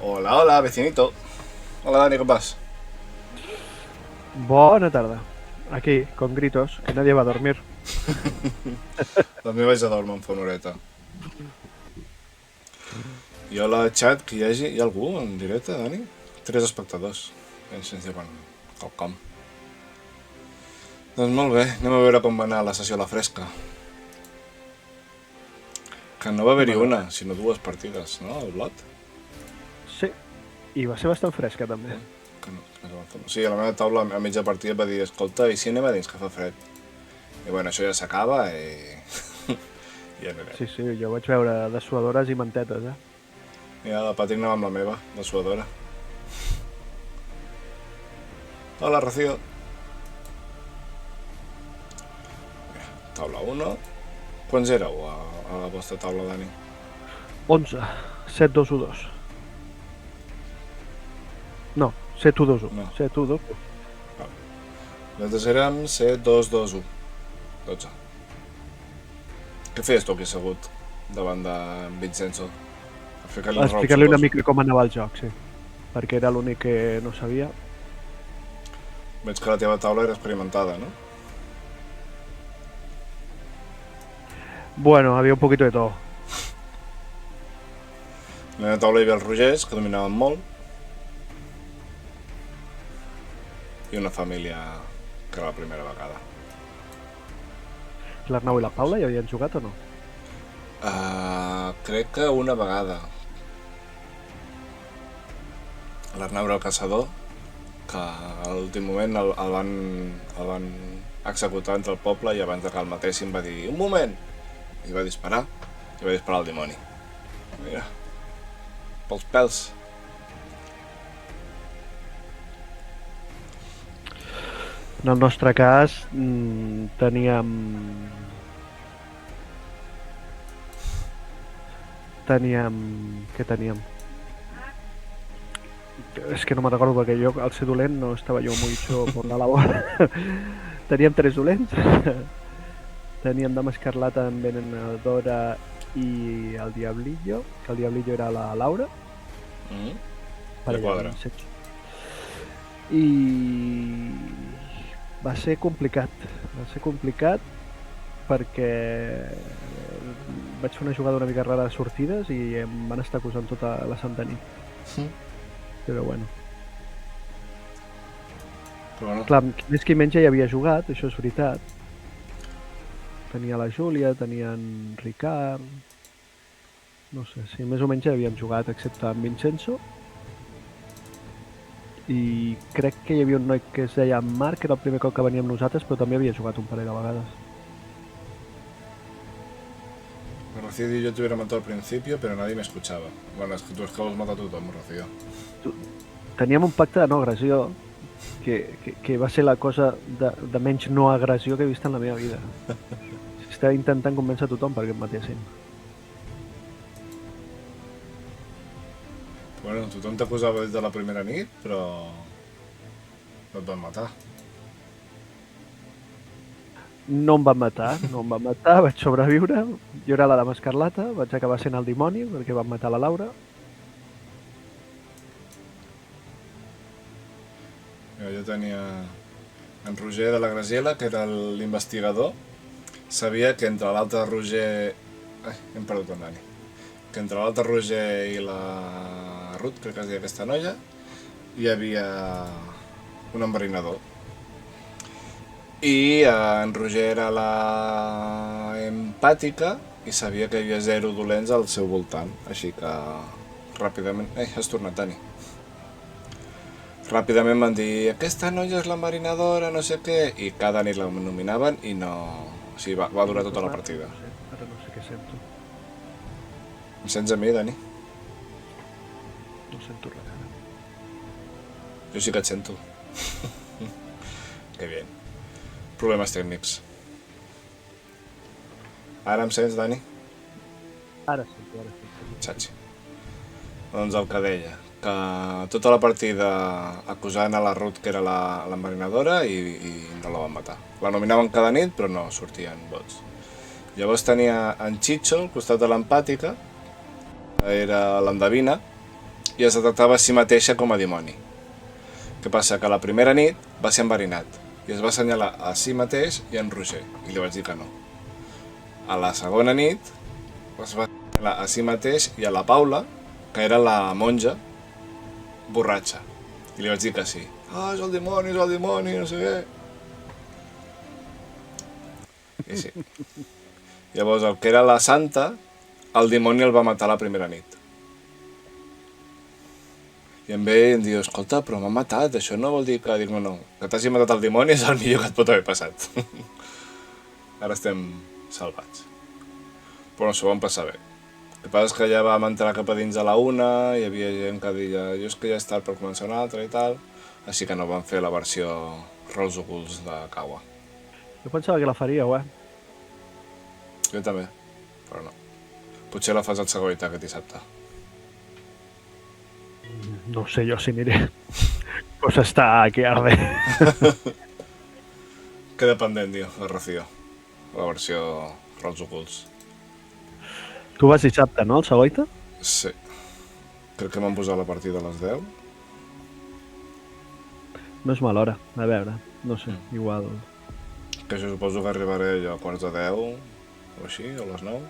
Hola, hola, vecinito. Hola, Dani, ¿qué pasa? Buena tarde. Aquí, con gritos, que nadie va a dormir. També vaig a dormir fa una horeta. I hola, xat, que hi ha algú en directe, Dani? 3 espectadors. Sense quan quelcom. Doncs molt bé, anem a veure com va anar la sessió a la fresca. Que no va haver-hi Anem a una, veure. sinó dues partides, no, al Blot? Sí, i va ser bastant fresca, també. Que no van fer... Sí, a la meva taula a mitja partida va dir, escolta, i si anem a dins que fa fred? I bueno, això ja s'acaba i... I ja anirem. Sí, sí, jo vaig veure dessuadores i mantetes, eh? Mira, la Patrick anava amb la meva, la suadora. Hola, Rocío. Taula 1. Quants éreu a la vostra taula, Dani? 11, 7, 2, 1, 2. No, 7, 1, 2, 1. No. 7, 1, 2, 1. Nosaltres érem 7, 2, 2, 1. 12. Què feies tu aquí assegut davant de Vincenzo? Explicar-li un rol, Explicar-li una suposo. mica com anava el joc, sí. Perquè era l'únic que no sabia. Veig que la teva taula era experimentada, no? Bueno, había un poquito de todo. En la taula hi havia els Rogers, que dominaven molt, i una família que era la primera vegada. L'Arnau i la Paula ja havien jugat o no? Crec que una vegada. L'Arnau era el caçador, que a l'últim moment el van executar entre el poble i abans de que el matessin va dir un moment! I va disparar al dimoni. Mira, pels pèls. En el nostre cas, teníem... Què teníem? És que no me'n recordo perquè jo, al ser dolent, no estava jo mucho por la labor. Teníem 3 dolents. Teníem Dama Escarlata, Envenenadora i el Diablillo, que el Diablillo era la Laura. De quadre. I va ser complicat perquè vaig fer una jugada una mica rara de sortides i em van estar acusant tota la santa nit. Però bueno. Però bueno. Clar, més que menys ja hi havia jugat, això és veritat. Tenia la Júlia, tenia en Ricard... No sé, sí, més o menys ja havíem jugat, excepte en Vincenzo. I crec que hi havia un noi que es deia Marc, que era el primer cop que venia amb nosaltres, però també havia jugat un parell de vegades. Rocío y yo te hubiera matado al principio, pero nadie me escuchaba. Bueno, es que tú vols matar a tothom, Rocío. Teníem un pacte de no agressió, que va ser la cosa de menys no agressió que he vist en la meva vida. Estava intentant convèncer a tothom perquè em matessin. Bueno, tothom t'acusava des de la primera nit, però no et van matar. No em van matar, vaig sobreviure. Jo era la Dama Escarlata, vaig acabar sent el dimoni perquè van matar la Laura. Jo tenia en Roger de la Graziella, que era l'investigador. Sabia que entre l'altre Roger... Ai, hem perdut en Dani. Que entre l'altre Roger i la Ruth, crec que es deia aquesta noia, hi havia un enverinador. I en Roger era la empàtica i sabia que hi havia 0 dolents al seu voltant. Així que ràpidament... has tornat, Dani. Ràpidament van dir, aquesta noia és l'enverinadora, no sé què, i cada nit la nominaven i no... O sigui, va durar tota la partida. Ara no sé què sento. Em sents a mi, Dani? No sento res ara. Jo sí que et sento. Que bien. Problemes tècnics. Ara em sents, Dani? Ara sento. Xatxi. Doncs el que deia, que tota la partida acusant a la Ruth que era l'enverinadora i no la van matar. La nominaven cada nit però no sortien vots. Llavors tenia en Chicho al costat de l'empàtica, que era l'endevina, i es detectava a si mateixa com a dimoni. Què passa? Que la primera nit va ser enverinat i es va assenyalar a si mateix i a en Roger, i li vaig dir que no. A la segona nit es va assenyalar a si mateix i a la Paula, que era la monja borratxa, i li vaig dir que sí. Ah, és el dimoni, no sé què. I sí. Llavors, el que era la santa, el dimoni el va matar la primera nit. I em ve i em diu, escolta, però m'ha matat, això no vol dir que... Dic, no, que t'hagi matat el dimoni és el millor que et pot haver passat. Ara estem salvats. Però no, s'ho vam passar bé. El que passa és que ja vam entrar cap a dins a la 1, hi havia gent que deia, jo és que ja és tard per començar una altra i tal, així que no vam fer la versió rols ocults de Kawa. Jo pensava que la faríeu, Jo també, però no. Potser la fas el Segovita aquest dissabte. No sé jo si aniré. Pues està que arde. Queda pendent, tio, la Rocío. La versió rols ocults. Tu vas dissabte, no, al Segoita? Sí. Crec que m'han posat la partida a les 10. No és mala hora, a veure, no sé, igual... Que jo suposo que arribaré jo a quarts de 10 o així, o a les 9.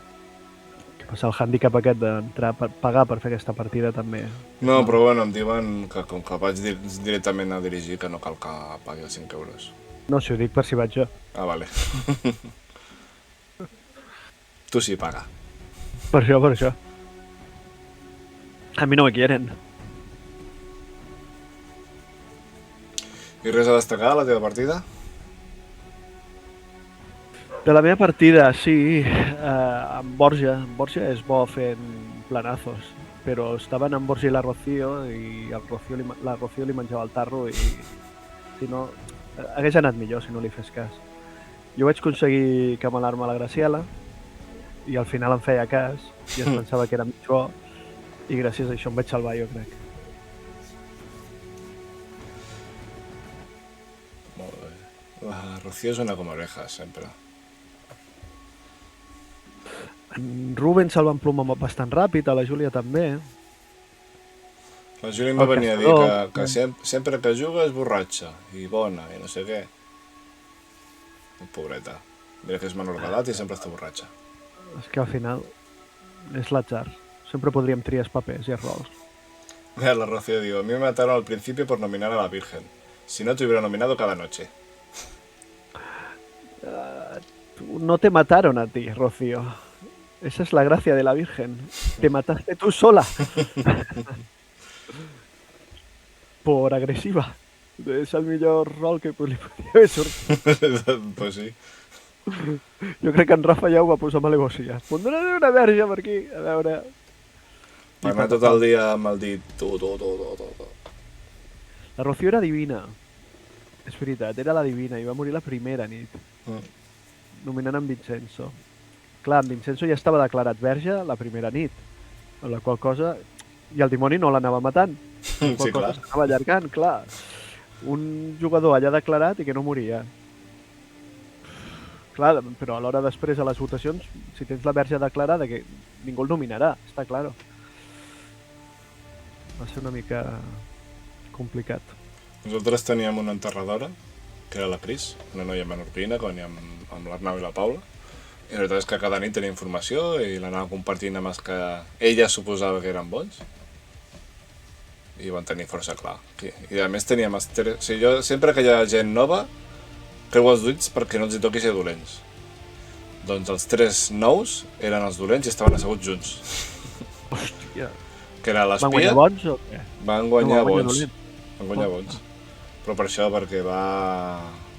Què passa, el hàndicap aquest d'entrar per pagar per fer aquesta partida també? No, però bueno, em diuen que com que vaig directament a dirigir que no cal que pagui els 5 euros. No, si ho dic per si vaig jo. Ah, vale. Tu sí, paga. Per això. A mi no me quieren. I res a destacar a la teva partida? De la meva partida, sí, amb Borja. Borja és bo fent planazos, però estaven amb Borja i la Rocío i la Rocío li menjava el tarro i si no, hagués anat millor si no li fes cas. Jo vaig aconseguir camelar-me la Graciela i al final em feia cas i es pensava que era mig bo i gràcies a això em vaig salvar, jo crec. Molt bé. La Rocío és una com orejas, sempre. En Ruben se'l va emplomar bastant ràpid, a la Júlia també. La Júlia em va venir a dir que sempre que juga és borratxa i bona i no sé què. Pobreta. Mira que és menor d'edat i sempre està borratxa. És que al final és l'atzar. Sempre podríem triar els papers i els rols. Mira, la Rocío diu, a mí me mataron al principio por nominar a la Virgen. Si no, te hubiera nominado cada noche. No te mataron a ti, Rocío. Esa es la gracia de la Virgen. Te mataste tú sola. Por agresiva. És el millor rol que li podia haver sortit. Pues sí. Jo crec que en Rafa ja ho va posar amb alegosia. Pondré una verge per aquí, a veure... Per anar tot el dia amb el dit. Tu. La Rocío era divina. És veritat, era la divina i va morir la primera nit. Nominant en Vincenzo. Clar, en Vincenzo ja estava declarat verge la primera nit, amb la qual cosa... I el dimoni no l'anava matant. Sí, clar. S'anava allargant, clar. Un jugador allà declarat i que no moria. Clar, però alhora després a les votacions, si tens la verge declarada, que ningú el nominarà, està clar. Va ser una mica complicat. Nosaltres teníem una enterradora, que era la Cris, una noia menorquina, que venia amb l'Arnau i la Paula, i la veritat és que cada nit tenia informació i l'anava compartint amb els que ella suposava que eren bons, i van tenir força clar. I a més teníem els tres... O sigui, jo sempre que hi ha gent nova creu els ulls perquè no els hi toqui ser dolents. Doncs els 3 nous eren els dolents i estaven asseguts junts. Hòstia. Que era l'espia... Van guanyar bons o què? Van guanyar No, bons. Van guanyar bons. Però per això, perquè va...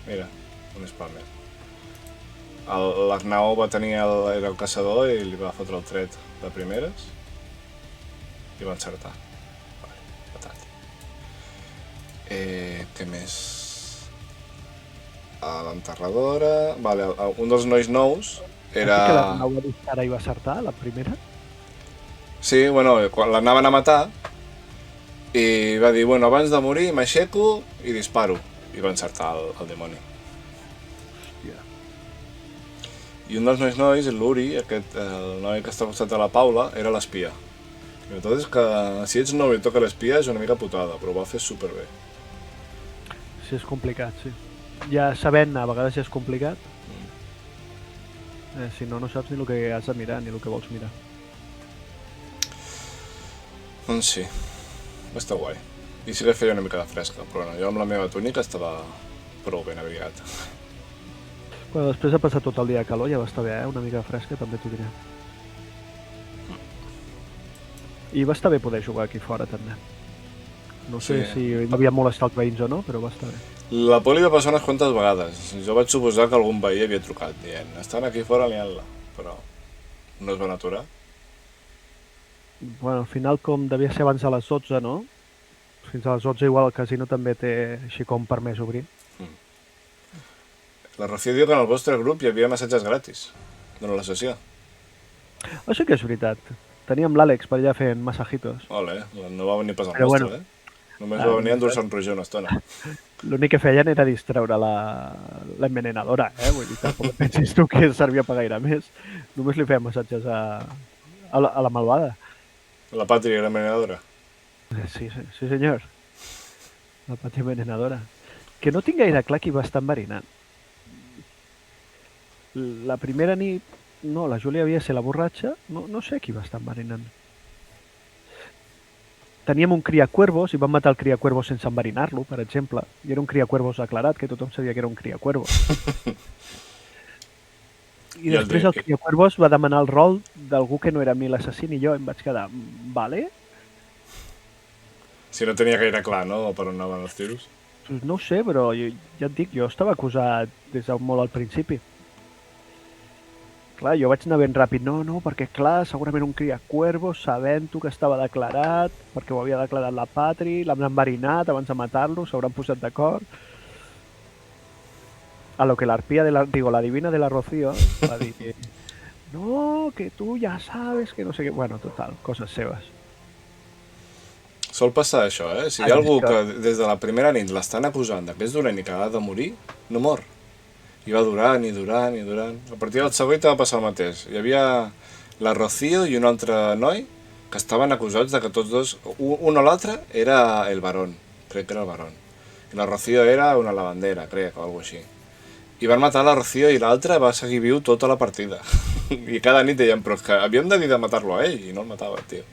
Mira, un spammer. L'Arnau va tenir era el caçador i li va fotre el tret de primeres i va encertar. Vale, patat. Què més? A l'enterradora... Vale, un dels nois nous era... Que l'Arnau va disparar i va acertar, la primera? Sí, bueno, quan l'anaven a matar i va dir, bueno, abans de morir m'aixeco i disparo. I va encertar el dimoni. Hòstia. I un dels nois, l'Uri, el noi que està al costat de la Paula, era l'espia. I tot és que si ets nou i et toca l'espia és una mica putada, però ho va fer superbé. Sí, és complicat, sí. Ja sabent, a vegades ja és complicat. Si no, no saps ni el que has de mirar, ni el que vols mirar. Doncs sí, va estar guai. I sí que feia una mica de fresca, però bueno, jo amb la meva túnica estava prou ben abrigat. Bueno, després de passar tot el dia a calor ja va estar bé, una mica fresca també t'ho diré. I va estar bé poder jugar aquí fora també. No sé si havia molestat els veïns o no, però va estar bé. La poli va passar unes quantes vegades. Jo vaig suposar que algun veí havia trucat dient estan aquí fora liant-la, però no es van aturar. Bueno, al final com devia ser abans de les 12, no? Fins a les 12 igual el casino també té així com permès obrir. La Rocío diu que en el vostre grup hi havia massatges gratis durant la sessió. Això que és veritat. Teníem l'Àlex per allà fent massajitos. Ole, no va venir pas al Però nostre, bueno. Només va venir a endur-se un roger una estona. L'únic que feien era distreure la envenenadora, Vull dir, tampoc et pensis tu que servia per gaire més. Només li feien massatges a la malvada. La pàtria era envenenadora. Sí, senyor. La pàtria envenenadora. Que no tinc gaire clar qui va estar enverinant. La primera nit... No, la Júlia havia de ser la borratxa. No sé qui va estar enverinant. Teníem un criacuervos i vam matar el criacuervos sense enverinar-lo, per exemple. I era un criacuervos aclarat, que tothom sabia que era un criacuervos. I després el criacuervos va demanar el rol d'algú que no era mi l'assassín i jo em vaig quedar, vale? Si no tenia gaire clar, no?, per on anaven els tiros. Pues no ho sé, però ja et dic, jo estava acusat des de molt al principi. Clar, jo vaig anar ben ràpid, no, perquè clar, segurament un criacuervos, sabent-ho que estava declarat, perquè ho havia declarat la Patri, l'han enverinat abans de matar-lo, s'hauran posat d'acord. A lo que la divina de la Rocío va dir, no, que tu ja sabes, que no sé què... Bueno, total, coses seves. Sol passar això, Si hi ha algú que des de la primera nit l'estan acusant que és dolent i que ha de morir, no mor. I va durant. A partir del següent va passar el mateix. Hi havia la Rocío i un altre noi que estaven acusats de que tots dos... Un o l'altre era el barón, crec que era el barón. I la Rocío era una lavandera, crec, o alguna cosa així. I van matar la Rocío i l'altre va seguir viu tota la partida. I cada nit deien, però és que havíem de dir de matar-lo a ell, i no el matava, tio.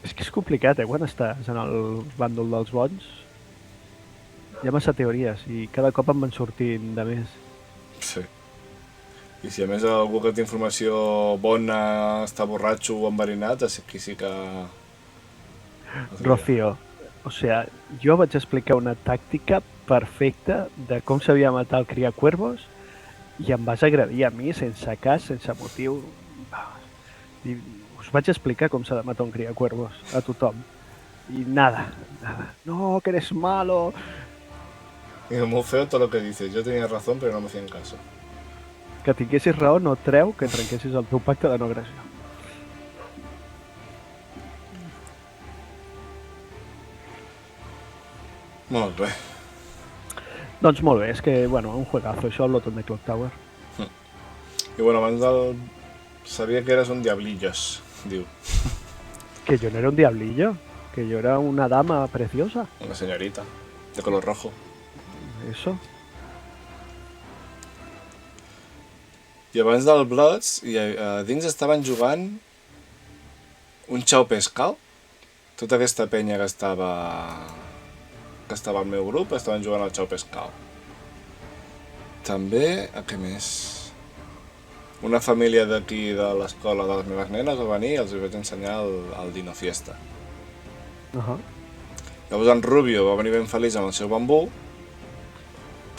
És que és complicat, quan estàs en el bàndol dels bons. Hi ha massa teories i cada cop en van sortint de més. Sí. I si a més algú que té informació bona està borratxo o enverinat, aquí sí que... Rocío, o sea, jo vaig explicar una tàctica perfecta de com s'havia de matar el criacuervos i em vas agredir a mi sense cas, sense motiu. I us vaig explicar com s'ha de matar un criacuervos a tothom. I nada. No, que eres malo... Y muy feo todo lo que dices. Yo tenía razón, pero no me hacían caso. Que tinguessis raó no treu que trenquessis el teu pacte de no agressió. Molt bé. Doncs molt bé, és que, bueno, un juegazo, això, el Lotton de Clock Tower. I bueno, abans del... Sabia que eres un diablillos, diu. Que yo no era un diablillo, que yo era una dama preciosa. Una señorita, de color rojo. Eso. I abans del Bloods, a dins estaven jugant un Chao Pescao. Tota aquesta penya que estava al meu grup estaven jugant al Chao Pescao. També, a què més? Una família d'aquí de l'escola de les meves nenes va venir i els vaig ensenyar el Dino Fiesta. Llavors en Rubio va venir ben feliç amb el seu bambú,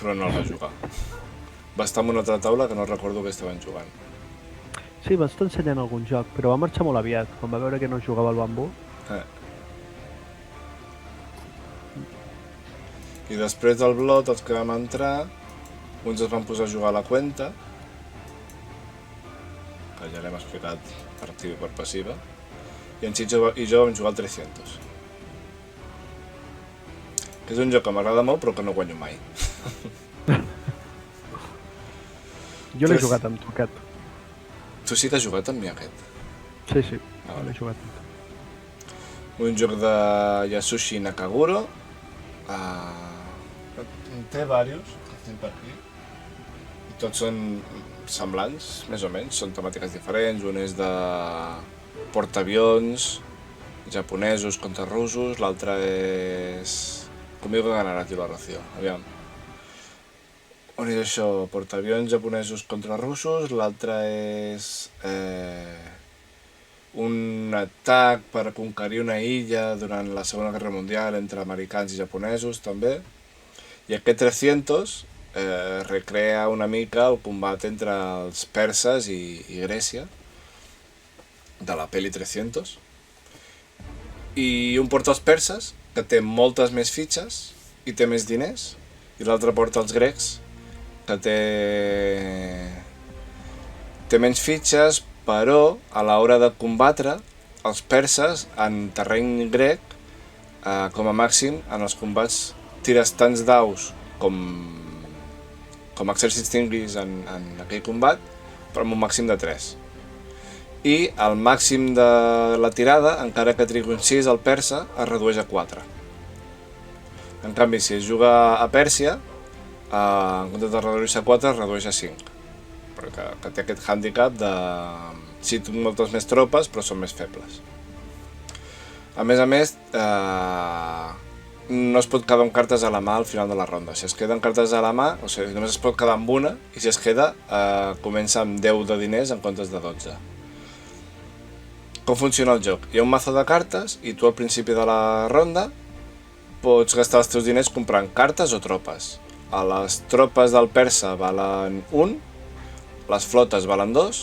però no el va jugar. Va estar en una altra taula que no recordo què estaven jugant. Sí, va estar ensenyant algun joc, però va marxar molt aviat, quan va veure que no jugava al bambú. I després del Blood, els que vam entrar, uns es van posar a jugar a la Cuenta, que ja l'hem explicat per activa i per passiva, i en Chicho i jo vam jugar al 300. Que és un joc que m'agrada molt però que no guanyo mai. Jo l'he jugat amb tu, aquest. Tu sí que has jugat amb mi, aquest? Sí, sí. No l'he jugat. Un joc de Yasushi Nakaguro. Té diversos, que tinc per aquí. I tots són semblants, més o menys, són temàtiques diferents. Un és de portaavions japonesos contra russos, l'altre és... Conmigo ganarà la ració, aviam. On és això? Portaavions japonesos contra russos, l'altre és... un atac per conquerir una illa durant la Segona Guerra Mundial entre americans i japonesos, també. I aquest 300 recrea una mica el combat entre els perses i Grècia, de la pel·li 300. I un porta els perses, que té moltes més fitxes i té més diners, i l'altre porta els grecs, que té menys fitxes, però a l'hora de combatre, els perses en terreny grec, com a màxim, en els combats tires tants daus com exèrcits tinguis en aquell combat, però amb un màxim de 3. I el màxim de la tirada, encara que trigui un 6, el persa es redueix a 4. En canvi, si es juga a Pèrsia, en comptes de reduir-se a 4, es redueix a 5. Perquè té aquest hàndicap de... Sí, tinc moltes més tropes, però són més febles. A més, no es pot quedar amb cartes a la mà al final de la ronda. Si es queden cartes a la mà, o sigui, només es pot quedar amb una, i si es queda, comença amb 10 de diners en comptes de 12. Com funciona el joc? Hi ha un mazo de cartes, i tu al principi de la ronda pots gastar els teus diners comprant cartes o tropes. Les tropes del persa valen 1, les flotes valen 2,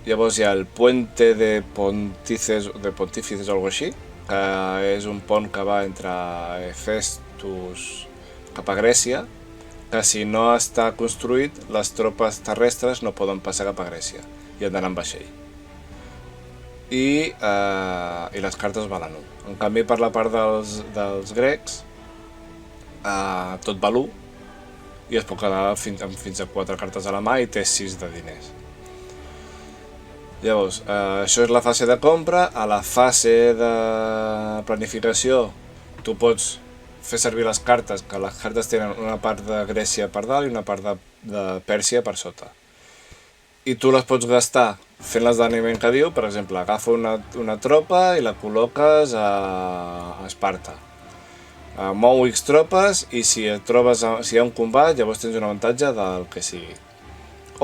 llavors hi ha el Puente de Pontífices o alguna així, que és un pont que va entre Hefestus cap a Grècia, que si no està construït, les tropes terrestres no poden passar cap a Grècia i han d'anar en vaixell. I les cartes valen 1. En canvi, per la part dels grecs, tot val 1, i es pot quedar fins a 4 cartes a la mà i té 6 de diners. Llavors, això és la fase de compra. A la fase de planificació tu pots fer servir les cartes, que les cartes tenen una part de Grècia per dalt i una part de Pèrsia per sota. I tu les pots gastar fent l'esdeveniment que diu, per exemple, agafa una tropa i la col·loques a Esparta. Mou X tropes i si hi ha un combat, llavors tens un avantatge del que sigui.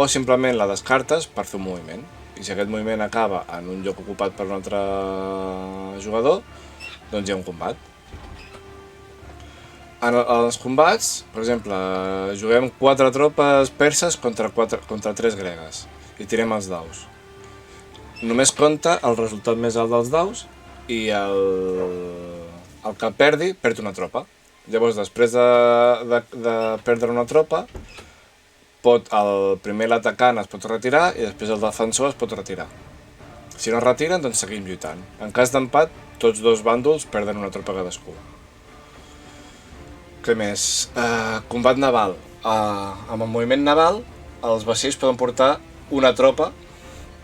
O simplement la descartes per fer un moviment. I si aquest moviment acaba en un lloc ocupat per un altre jugador, doncs hi ha un combat. En els combats, per exemple, juguem 4 tropes perses contra 3 gregues i tirem els daus. Només compta el resultat més alt dels daus i el que perdi perd una tropa. Llavors, després de perdre una tropa, el primer l'atacant es pot retirar i després el defensor es pot retirar. Si no es retiren, doncs seguim lluitant. En cas d'empat, tots dos bàndols perden una tropa cadascú. Què més? Combat naval. Amb el moviment naval, els vaixells poden portar una tropa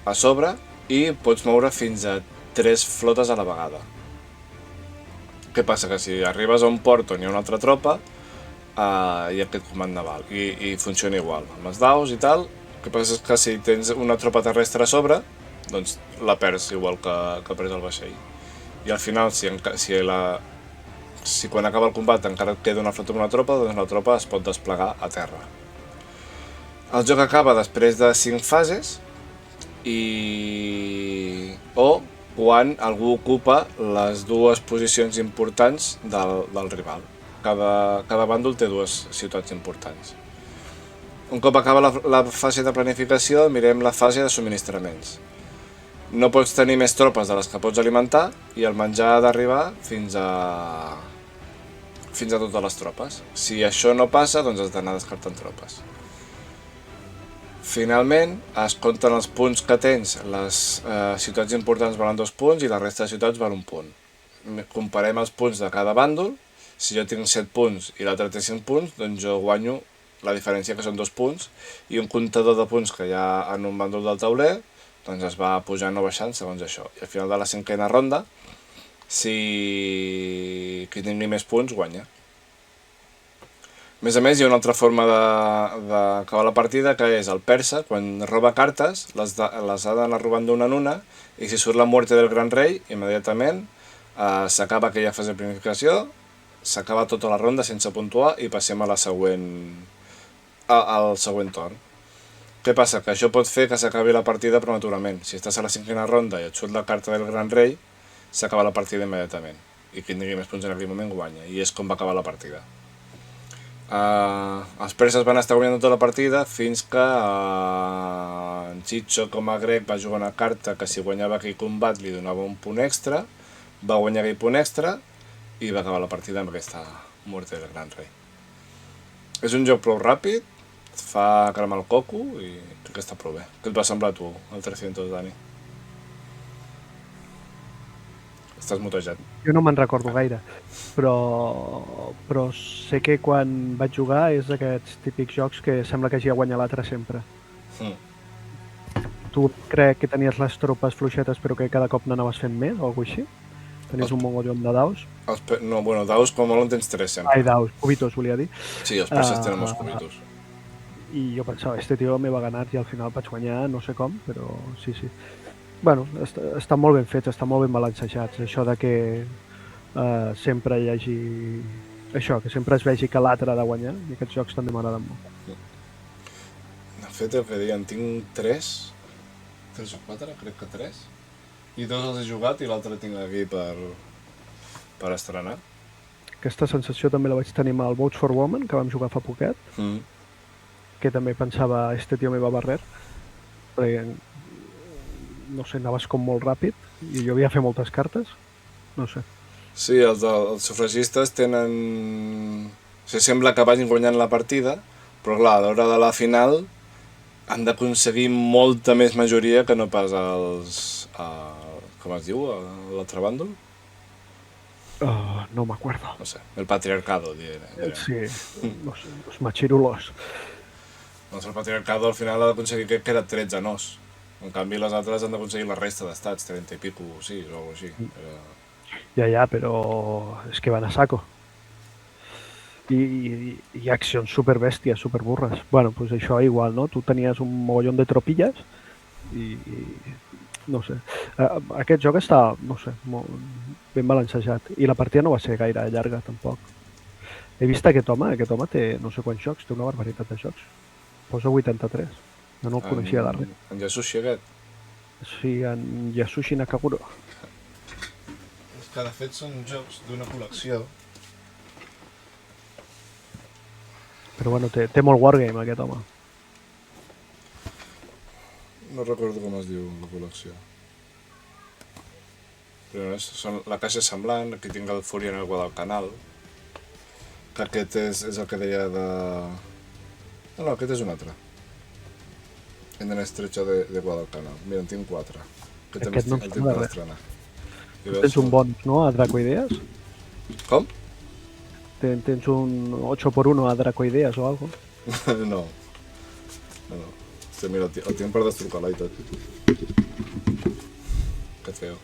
a sobre i pots moure fins a 3 flotes a la vegada. Què passa? Que si arribes a un port on hi ha una altra tropa, hi ha aquest combat naval i funciona igual, amb els daus i tal. El que passa és que si tens una tropa terrestre a sobre, doncs la perds igual que perds el vaixell. I al final, si quan acaba el combat encara et queda una flota amb una tropa, doncs la tropa es pot desplegar a terra. El joc acaba després de 5 fases o quan algú ocupa les 2 posicions importants del rival. Cada bàndol té 2 ciutats importants. Un cop acaba la fase de planificació, mirem la fase de subministraments. No pots tenir més tropes de les que pots alimentar i el menjar ha d'arribar fins a totes les tropes. Si això no passa, doncs has d'anar descartant tropes. Finalment, es compten els punts que tens. Les ciutats importants valen 2 punts i la resta de ciutats valen 1 punt. Comparem els punts de cada bàndol. Si jo tinc 7 punts i l'altre té 5 punts, doncs jo guanyo la diferència, que són 2 punts, i un comptador de punts que hi ha en un bàndol del tauler doncs es va pujant o baixant segons això. I al final de la 5a ronda, si qui tingui més punts guanya. A més, hi ha una altra forma d'acabar la partida, que és el persa, quan roba cartes, les ha d'anar robant d'una en una, i si surt la muerte del gran rei, immediatament s'acaba aquella fase de planificació, s'acaba tota la ronda sense puntuar i passem a la següent, al següent torn. Què passa? Que això pot fer que s'acabi la partida prematurament. Si estàs a la 5a ronda i et surt la carta del gran rei, s'acaba la partida immediatament. I qui tingui més punts en aquell moment guanya. I és com va acabar la partida. Els perses van estar guanyant tota la partida fins que en Chicho, com a grec, va jugar una carta que si guanyava aquell combat li donava un punt extra, va guanyar aquell punt extra i va acabar la partida amb aquesta muerte del gran rei. És un joc prou ràpid, et fa cremar el coco i crec que està prou bé. Què et va semblar a tu, el 300, Dani? Estàs mutejat. Jo no me'n recordo gaire, però sé que quan vaig jugar és d'aquests típics jocs que sembla que hagi de guanyar l'altre sempre. Tu crec que tenies les tropes fluixetes però que cada cop n'anaves fent més o alguna cosa així? Tenies un mogollon de daus? No, bueno, daus com molt en tens 3 sempre. Ai, daus, cubitos volia dir. Sí, els perses tenen molts cubitos. I jo pensava, este tio me va ganar i al final vaig guanyar, no sé com, però sí. Bueno, està molt ben fets, està molt ben balancejats. Això de que sempre hi hagi... Això, que sempre es vegi que l'altre ha de guanyar, i aquests jocs també m'agraden molt. De fet, el que deien, tinc 3 o 4, crec que 3, i 2 els he jugat i l'altre tinc aquí per estrenar. Aquesta sensació també la vaig tenir amb el Votes for Women, que vam jugar fa poquet, que també pensava, este tio me va barrer, perquè no sé, anaves com molt ràpid i jo havia fet moltes cartes, no sé. Sí, els sufragistes tenen... O sigui, sembla que vagin guanyant la partida, però clar, a l'hora de la final han d'aconseguir molta més majoria que no pas els... com es diu? L'altre bàndol? No m'acuerdo. No sé, el patriarcado, diré. Sí, no sé, els machirulos. Doncs el patriarcado al final ha d'aconseguir que era 13 nos. En canvi, les altres han d'aconseguir la resta d'estats, 30 i pico, sí, o alguna cosa així. Ja, però és que van a saco. I hi ha accions superbèsties, superburres. Bueno, doncs això igual, no? Tu tenies un mogollon de tropilles i no sé. Aquest joc està, no sé, molt ben balancejat. I la partida no va ser gaire llarga, tampoc. He vist aquest home té no sé quants jocs, té una barbaritat de jocs. Posa 83. Jo no el coneixia de res. En Yasushi aquest? Sí, en Yasushi Nakaguro. És que de fet són jocs d'una col·lecció. Però bueno, té molt wargame aquest home. No recordo com es diu la col·lecció. Però la caixa és semblant, aquí tinc el Furia en el Guadalcanal. Que aquest és el que deia de... No, aquest és un altre. En el estrecho de Guadalcanal. Mira, en tinc 4. Aquest no em sembla de res. Tu tens un bonus, no, a Dracoideas? Com? Tens un 8x1 a Dracoideas o algo? No. Hòstia, mira, el tinc per destrucar-la i tot. Que feo.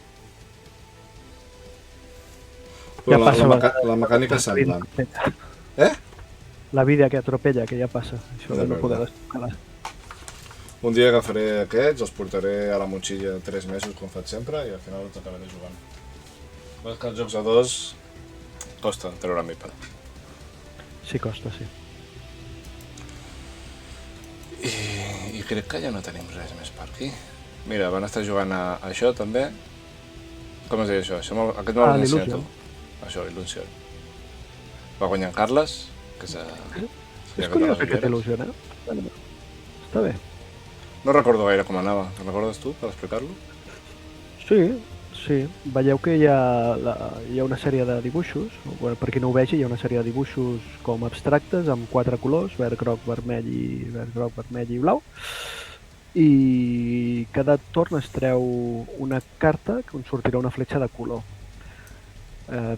Però la mecànica és semblant. La vida que atropella, que ja passa. Això de no poder destrucar-la. Un dia agafaré aquests, els portaré a la motxilla 3 mesos, com faig sempre, i al final els acabaré jugant. És que els jocs a 2 costa treure mi pel. Sí, costa, sí. I crec que ja no tenim res més per aquí. Mira, van estar jugant a això també. Com es deia això? Aquest no l'han ensenyat tu. Això, l'Illusion. Va guanyar en Carles, que és... És curiós aquest Illusion, Està bé. No recordo gaire com anava. Te'n recordes tu, per explicar-lo? Sí. Veieu que hi ha una sèrie de dibuixos, per qui no ho vegi, hi ha una sèrie de dibuixos com abstractes amb 4 colors, verd, groc, vermell i blau. I cada torn es treu una carta on sortirà una fletxa de color,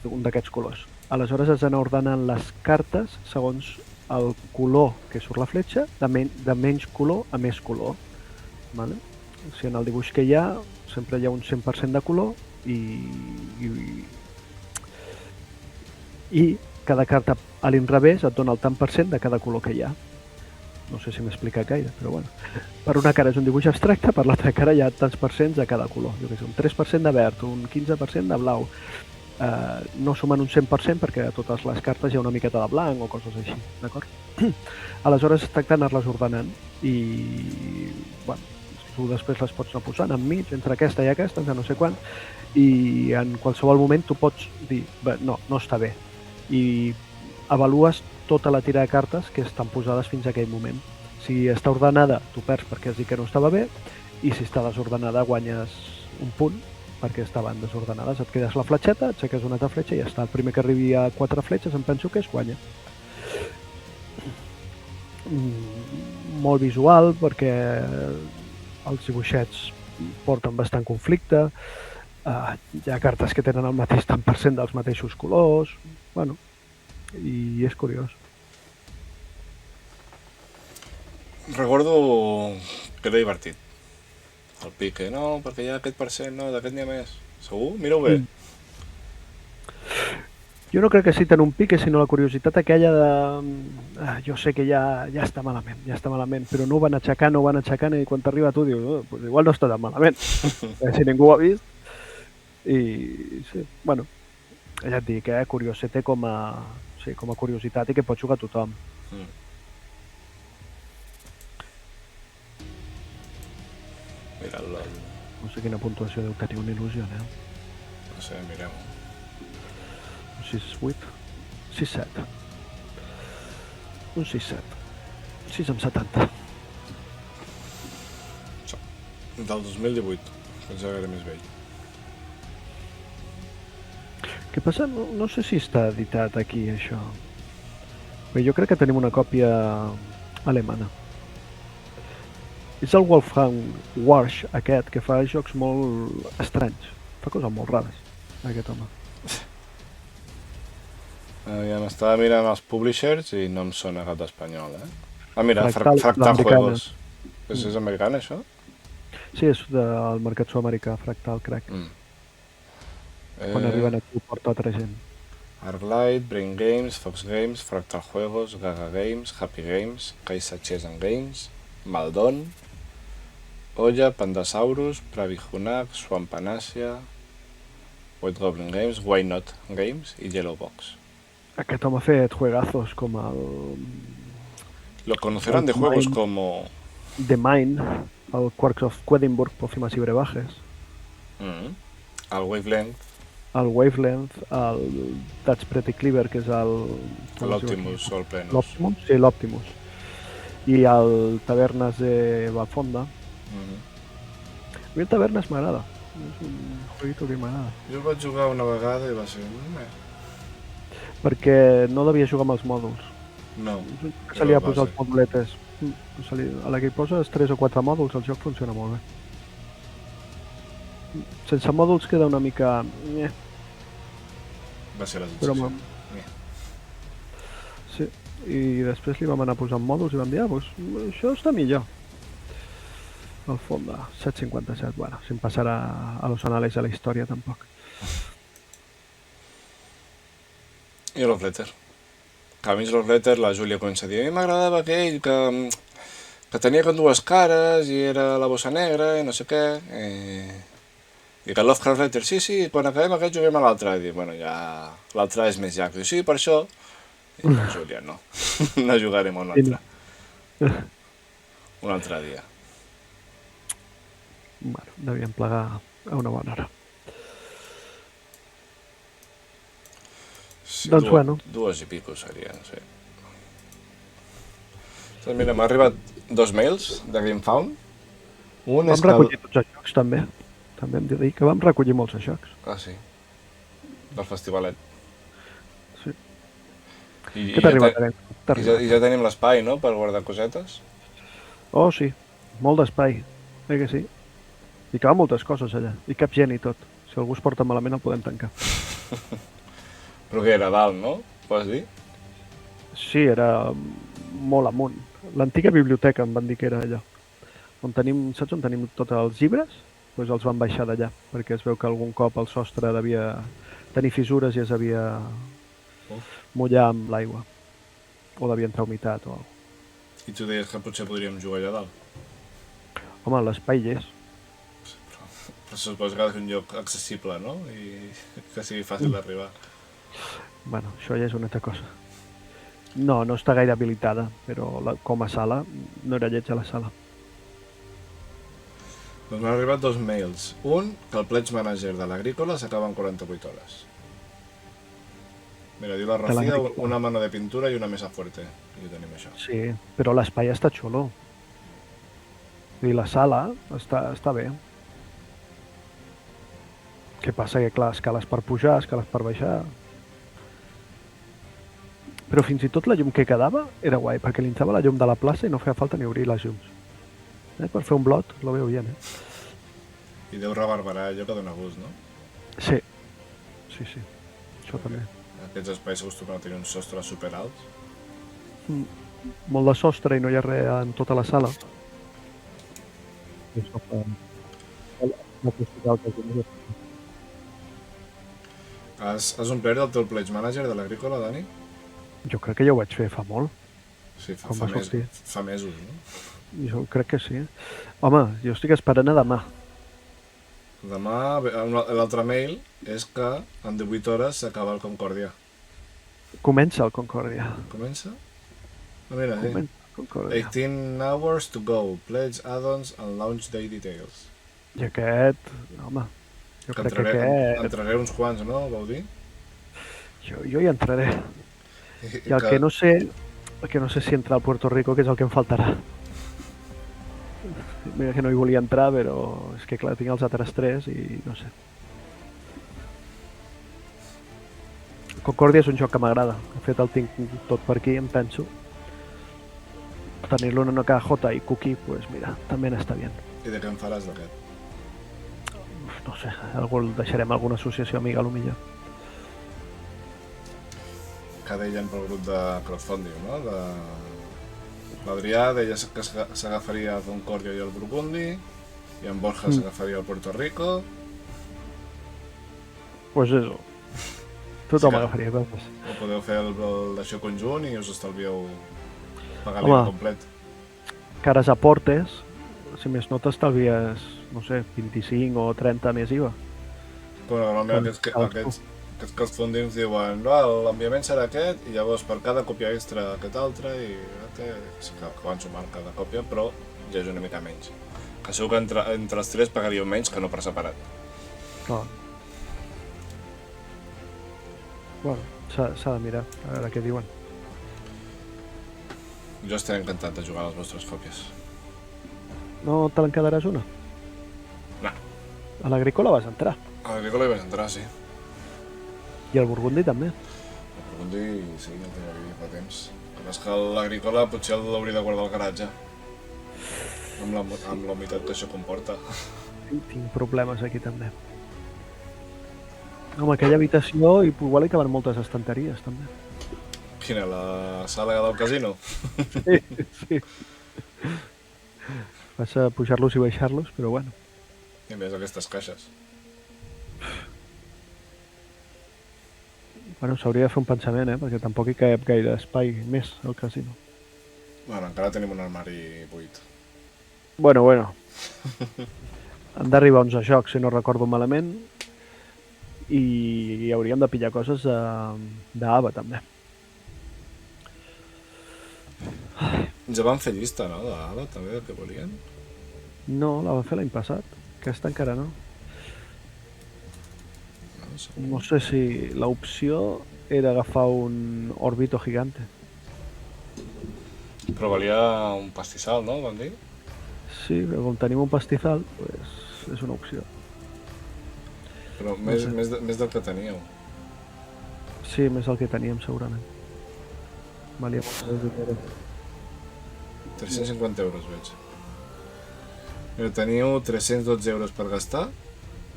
un d'aquests colors. Aleshores es d'anar ordenant les cartes segons el color que surt la fletxa, de menys color a més color. Vale? O sigui, en el dibuix que hi ha sempre hi ha un 100% de color i cada carta a l'inrevés et dona el tant per cent de cada color que hi ha. No sé si m'he explicat gaire, però bueno. Per una cara és un dibuix abstracte, per l'altra cara hi ha tants percents de cada color. Jo què sé, un 3% de verd, un 15% de blau. No sumen un 100% perquè a totes les cartes hi ha una miqueta de blanc o coses així, d'acord? Aleshores es tracta d'anar-les ordenant i, bueno, tu després les pots anar posant enmig, entre aquesta i aquesta, no sé quan, i en qualsevol moment tu pots dir, no està bé, i avalues tota la tira de cartes que estan posades fins a aquell moment. Si està ordenada, tu perds perquè has dit que no estava bé, i si està desordenada guanyes un punt perquè estaven desordenades. Et quedes la fletxeta, aixeques una altra fletxa i ja està. El primer que arribi a 4 fletxes em penso que es guanya. Molt visual perquè els dibuixets porten bastant conflicte, hi ha cartes que tenen el mateix tant per cent dels mateixos colors, bueno, i és curiós. Recordo que era divertit. El pique, no, perquè hi ha aquest percent, no, d'aquest n'hi ha més. Segur? Mira-ho bé. Jo no crec que sí tant un pique, sinó la curiositat aquella de... jo sé que ja està malament, però no ho van aixecant, i quan t'arriba tu dius, pues igual no està tan malament, si ningú ho ha vist. I sí, bueno, ja et dic, curiós, té com a curiositat i que pot jugar tothom. Mira el LOL. No sé quina puntuació deu tenir una il·lusió, No sé, mirem-ho. 6-8, 6-7. Un 6-7. 6 amb 70. Del 2018. Pensava que era més vell. Què passa? No sé si està editat aquí, això. Bé, jo crec que tenim una còpia alemana. És el Wolfgang Warsch, aquest, que fa jocs molt estranys. Fa coses molt rares, aquest home. Ja m'estava mirant els publishers i no em sona cap d'espanyol, mira, Fractal Juegos. És americana, això? Sí, és del mercat sud-americà, Fractal, crec. Quan arriben aquí ho porta altra gent. Arclight, Brain Games, Fox Games, Fractal Juegos, Gaga Games, Happy Games, Kaisa Chess and Games, Maldon, Oya, Pandasaurus, Pravihunak, Swampanasia, White Goblin Games, Why Not Games i Yellow Box. Aquest home ha fet juegazos com el... Lo conocerán de juegos como... The Mine, el Quarks of Quedlinburg, Pócimas y Brebajes. El Wavelength. El Wavelength, el That's Pretty Clever, que és l'Optimus o el Plenus. L'Optimus, sí, l'Optimus. I el Tavernes de Valfonda. A mi el Tavernes m'agrada. És un jueguito que m'agrada. Jo el vaig jugar una vegada i va ser... Perquè no devia jugar amb els mòduls. No. Se li ha posat els moduletes. A la que hi poses 3 o 4 mòduls, el joc funciona molt bé. Sense mòduls queda una mica... Va ser la sensació. Sí, i després li vam anar posant mòduls i vam dir, doncs això està millor. Al fons de 7.57, bueno, sin passar a los anales de la història tampoc. I Love Letter. Que a mi Love Letter la Júlia comença a dir, a mi m'agradava aquell que tenia com 2 cares i era la bossa negra i no sé què. I que Lovecraft Letter, sí, quan acabem aquest juguem a l'altre. I dic, bueno, ja l'altre és més llarg. Dic, sí, per això. I dic, Júlia, no. No jugarem un altre. Un altre dia. Bueno, devíem plegar a una bona hora. Sí, doncs bueno. 2 i pico serien, sí. Doncs mira, m'ha arribat 2 mails de GameFound. Vam recollir tots els jocs, també. També hem de dir que vam recollir molts jocs. Ah, sí. Del festivalet. Sí. I què t'arriba? I ja tenim l'espai, no?, per guardar cosetes. Oh, sí. Molt d'espai. Que sí. I que va moltes coses allà. I cap gent i tot. Si algú es porta malament el podem tancar. Però que era dalt, no? Pots dir? Sí, era molt amunt. L'antiga biblioteca em van dir que era allò. saps on tenim tots els llibres? Doncs els van baixar d'allà, perquè es veu que algun cop el sostre devia tenir fissures i es devia Uf. mullar amb l'aigua. O devia entrar humitat o alguna cosa. I tu deies que potser podríem jugar allà dalt. Home, l'espai hi és. Però suposo que ha de ser un lloc accessible, no? I que sigui fàcil d'arribar. Bueno, això ja és una altra cosa. No, no està gaire habilitada, però com a sala, no era lleig a la sala. Doncs m'han arribat 2 mails. Un, que el Pledge Manager de l'Agrícola s'acaba en 48 hores. Mira, diu la Rocía, l'Agrícola. una mano de pintura i una mesa fuerte. I tenim això. Sí, però l'espai està xulo. I la sala està bé. Què passa? Que clar, escales per pujar, escales per baixar. Però fins i tot la llum que quedava era guai, perquè li entrava la llum de la plaça i no feia falta ni obrir les llums. Per fer un blot, lo veu bien, I deu reverberar allò que dona gust, no? Sí, sí, sí. Això també. Aquests espais s'acostumen a tenir uns sostres superalts. Molt de sostre i no hi ha res en tota la sala. Has omplert el teu Pledge Manager de l'Agrícola, Dani? Jo crec que ja ho vaig fer fa molt. Sí, Com va sortir? fa mesos, no? Jo crec que sí. Home, jo estic esperant a demà. Demà, l'altre mail és que en 18 hores s'acaba el Concòrdia. Comença el Concòrdia. Comença? Ah, mira, sí. Comença el Concòrdia. 18 hours to go. Pledge add-ons and launch day details. I aquest, home, jo crec que aquest... Entraré uns quants, no? Vau dir? Jo hi entraré. I el que no sé si entrar al Puerto Rico, que és el que em faltarà. Mira que no hi volia entrar, però és que clar, tinc els altres 3 i no sé. Concòrdia és un joc que m'agrada. De fet, el tinc tot per aquí, em penso. Tenir-lo en una cajota i cookie, pues mira, també n'està bien. I de què en faràs d'aquest? No sé, el deixarem a alguna associació amiga, a lo millor. Que deien pel grup de crowdfunding, no? L'Adrià deia que s'agafaria el Concòrdia i el Burgundi, i en Borja s'agafaria el Puerto Rico. Pues eso. Tothom agafaria coses. O podeu fer el d'això conjunt i us estalvieu pagar l'IVA complet. Cares a portes, si més no t'estalvies, no sé, 25 o 30 més IVA. Però normalment aquests crowdfundings diuen l'enviament serà aquest i llavors per cada còpia extra aquest altre i que van sumant cada còpia, però ja és una mica menys. Que segur que entre els 3 pagaríeu menys que no per separat. Clar. Bueno, s'ha de mirar, a veure què diuen. Jo estaré encantat de jugar a les vostres còpies. No te l'enquedaràs una? No. A l'Agrícola vas entrar. A l'Agrícola hi vaig entrar, sí. I al Burgundi també. El Burgundi sí, el tinc aquí fa temps. És que l'Agrícola potser l'hauria de guardar al garatge. Amb la humitat que això comporta. Tinc problemes aquí també. Home, aquella habitació igual hi caben moltes estanteries també. Quina, la sala del casino? Sí, sí. Vas a pujar-los i baixar-los, però bueno. I més aquestes caixes. Bueno, s'hauria de fer un pensament, perquè tampoc hi cap gaire espai més al casino. Bueno, encara tenim un armari buit. Bueno. Han d'arribar uns jocs, si no recordo malament, i hauríem de pillar coses d'Ava, també. Ja van fer llista, no?, d'Ava, també, del que volien. No, la van fer l'any passat. Aquesta encara no. No sé si l'opció era agafar un Orbito Gigante. Però valia un pastissal, no?, van dir? Sí, però com tenim un pastizal, pues és una opció. Però més del que teníeu. Sí, més del que teníem, segurament. Valia molt més dinero. 350 euros, veig. Però teniu 312 euros per gastar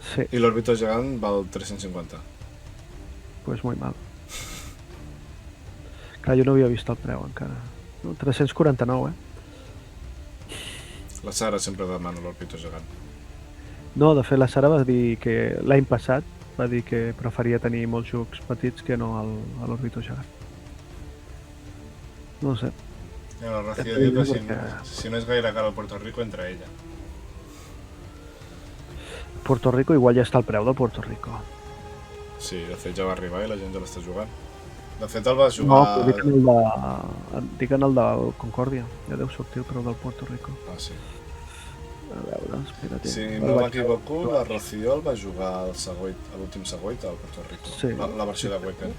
Sí, i l'Orbito gegant val 350. pues muy mal. Clar, jo no havia vist el preu encara. No, 349, La Sara sempre demana l'Orbito gegant. No, de fet la Sara va dir que l'any passat va dir que preferia tenir molts jocs petits que no a l'Orbito gegant. No ho sé. I la Rocío Ja diu que perquè si no és gaire car al Puerto Rico, entra ella. Puerto Rico igual ja està el preu de Puerto Rico. Sí, de fet ja va arribar i la gent ja l'està jugant. De fet el va No, jugar... però dic en el de Concòrdia. Ja deu sortir el preu del Puerto Rico. Ah, sí. A veure, espera't. Si no m'equivoco, la Rocío el va jugar a l'últim Següit al Puerto Rico. Sí. La versió de Wacken.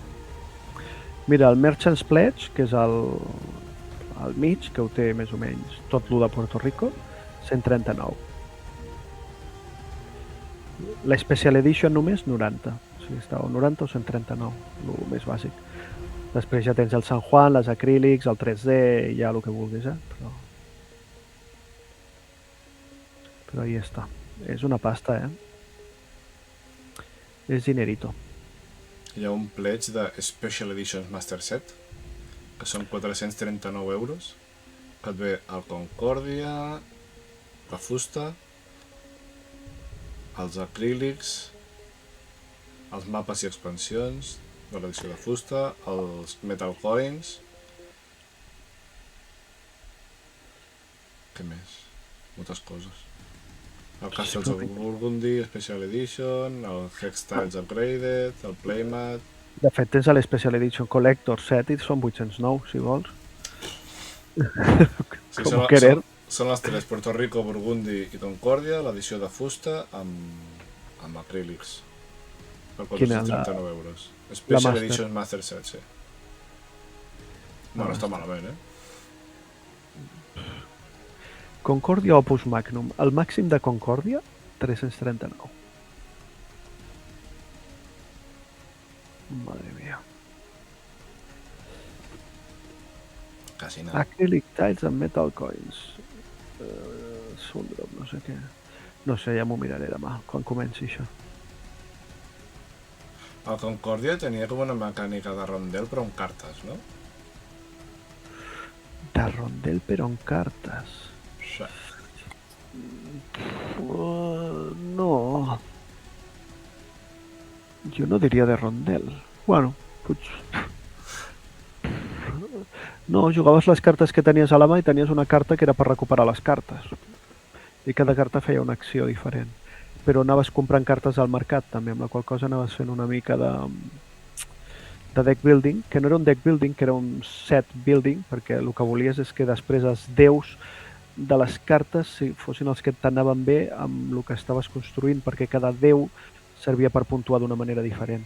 Mira, el Merchant's Pledge, que és al mig, que ho té més o menys tot lo de Puerto Rico, 139. La Special Edition només 90. O sigui, està o 90 o 139, el més bàsic. Després ja tens el San Juan, les acrílics, el 3D, ja el que vulguis, Però ahí està. És una pasta, És dinerito. Hi ha un pledge de Special Editions Master Set, que són 439 euros, que et ve el Concòrdia, la fusta, els acrílics, els mapes i expansions de l'edició de fusta, els Metal Coins... Què més? Moltes coses. El Castles of Burgundy Special Edition, el Hextiles Upgraded, el Playmat... De fet, tens l'Special Edition Collector Set i són 809, si vols. Sí, Com querer. són les tres, Puerto Rico, Burgundy i Concòrdia, l'edició de fusta amb acrílics. Per 439 euros. Special Master. Edition Master Set, sí. No està malament, Concòrdia Opus Magnum. El màxim de Concòrdia, 339. Madre mía. Quasi nada. Acrylic Tiles and Metal Coins. Sundrop, no sé què. No sé, ja m'ho miraré demà, quan comenci això. El Concòrdia tenia com una mecànica de rondel però amb cartes, no? De rondel però amb cartes. Sí. No. Jo no diria de rondel. Bueno, no, jugaves les cartes que tenies a la mà i tenies una carta que era per recuperar les cartes. I cada carta feia una acció diferent. Però anaves comprant cartes al mercat també, amb la qual cosa anaves fent una mica de deck building, que no era un deck building, que era un set building, perquè el que volies és que després els déus de les cartes si fossin els que t'anaven bé amb el que estaves construint, perquè cada déu servia per puntuar d'una manera diferent.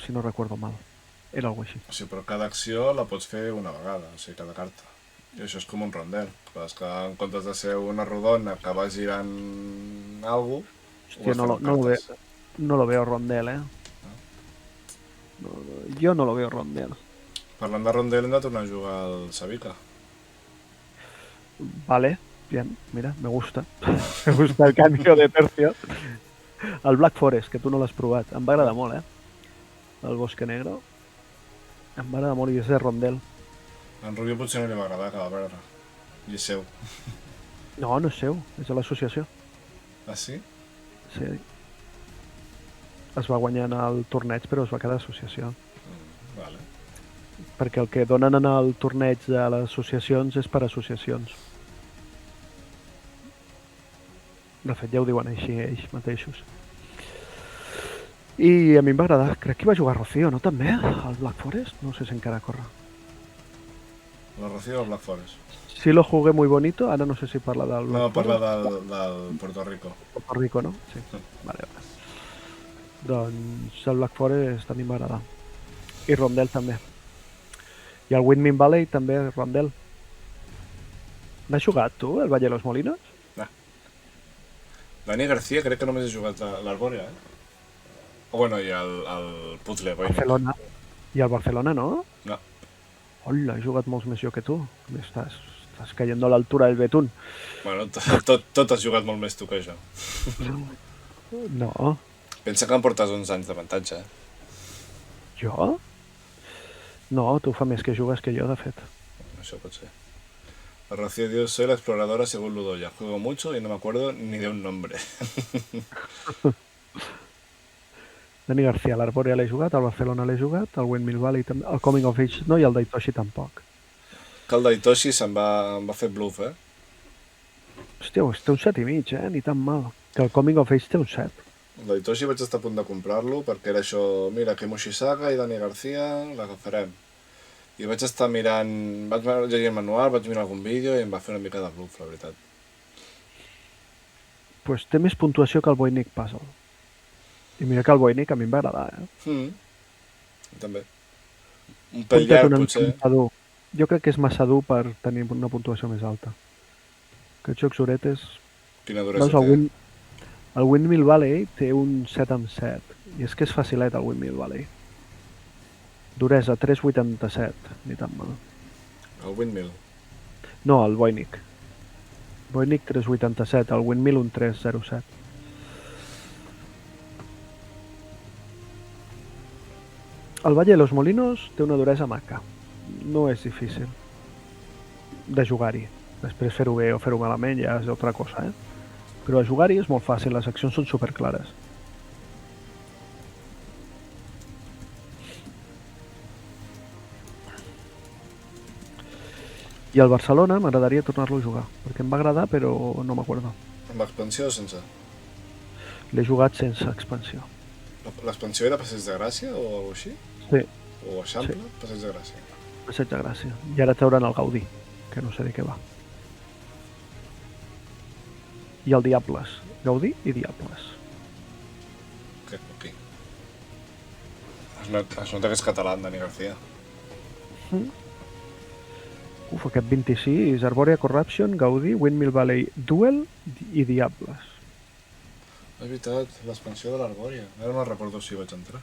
Si no recordo mal. Era alguna cosa així. Sí, però cada acció la pots fer una vegada, o sigui, cada carta. I això és com un rondel. És que en comptes de ser una rodona que va girant alguna cosa, Hòstia, no lo veo rondel, No, jo no lo veo rondel. Parlant de rondel hem de tornar a jugar al Sabica. Vale, bien, mira, me gusta. Me gusta el cambio de tercio. El Black Forest, que tu no l'has provat. Em va agradar molt, El Bosque Negro. Em va agradar molt i és de rondel. En Rubio potser no li va agradar que va perdre. I és seu. No, no és seu, és de l'associació. Ah, sí? Sí. Es va guanyar en el torneig, però es va quedar associació. Vale. Perquè el que donen en el torneig de les associacions és per associacions. De fet, ja ho diuen així ells mateixos. I a mi em va agradar. Crec que hi va jugar Rocío, no? També, al Black Forest. No sé si encara corre. La Rocío o Black Forest? Sí lo jugué muy bonito. Ara no sé si parla del Black No, parla Forest. del Puerto Rico. Puerto Rico, no? Sí. Vale. Doncs el Black Forest a mi m'agrada. I Rondel també. I el Windmill Valley també, Rondel. N'has jugat tu, el Valle de los Molinos? No. Dani García crec que només he jugat a l'Arbòria, O bueno, i el Puzzle Boy. Barcelona. I el Barcelona, no? No. Hola, he jugat molts més jo que tu. Estàs caient a l'altura del Betún. Bueno, tot has jugat molt més tu que jo. No. Pensa que em portes 11 anys d'avantatge, Jo? No, tu fa més que jugues que jo, de fet. Això pot ser. Rocío Dios, soy la exploradora según Ludoya. Juego mucho y no me acuerdo ni de un nombre. Dani García, l'Arbòria l'he jugat, el Barcelona l'he jugat, el Windmill Valley també, el Coming of Age no i el Daitoshi tampoc. Que el Daitoshi em va fer bluff, eh? Hòstia, pues té un 7,5, ni tan mal. Que el Coming of Age té un 7. El Daitoshi vaig estar a punt de comprar-lo perquè era això, mira, Kimushi Saga i Dani García, l'agafarem. I vaig estar mirant, vaig llegir el manual, vaig mirar algun vídeo i em va fer una mica de bluff, la veritat. Pues té més puntuació que el Voynich Puzzle. I mira que el Voynich a mi em va agradar, També. Un pèl llarg, potser. Dur. Jo crec que és massa dur per tenir una puntuació més alta. Aquests jocs oretes... Quina duresa té? El Windmill Valley té un 7/7. I és que és facilet el Windmill Valley. Duresa 3,87. Ni tan mal. El Windmill? No, el Voynich. Voynich 3,87. El Windmill un 3,07. El Valle de los Molinos té una duresa maca. No és difícil de jugar-hi. Després fer-ho bé o fer-ho malament ja és altra cosa, Però a jugar-hi és molt fàcil, les accions són superclares. I el Barcelona m'agradaria tornar-lo a jugar, perquè em va agradar però no m'acordo. Amb expansió o sense? L'he jugat sense expansió. L'expansió era Passeig de Gràcia o alguna cosa així? Sí. O Eixample? Sí. Passeig de Gràcia. Passeig de Gràcia. I ara trauran el Gaudí, que no sé de què va. I el Diables. Gaudí i Diables. Ok. Es nota que és català, Dani García. Aquest 26, Arbòria Corruption, Gaudí, Windmill Valley Duel i Diables. És veritat, l'expansió de l'Arbòria. Ara no recordo si vaig entrar.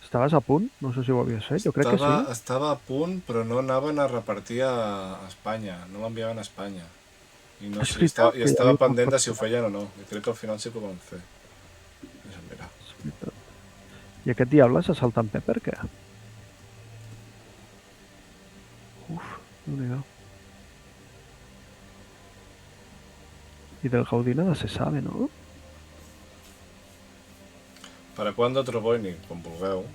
Estaves a punt? No sé si ho havies fet, jo crec que sí. Estava a punt, però no anaven a repartir a Espanya, no l'enviaven a Espanya. I no sé, estava pendent de si ho feien o no. I crec que al final sí que ho van fer. Deixa'm mirar. I aquest Diable se salta en Pepper, què? Déu-n'hi-do. I del Gaudí nada se sabe, no? ¿Para cuándo otro Voynich? Com vulgueu.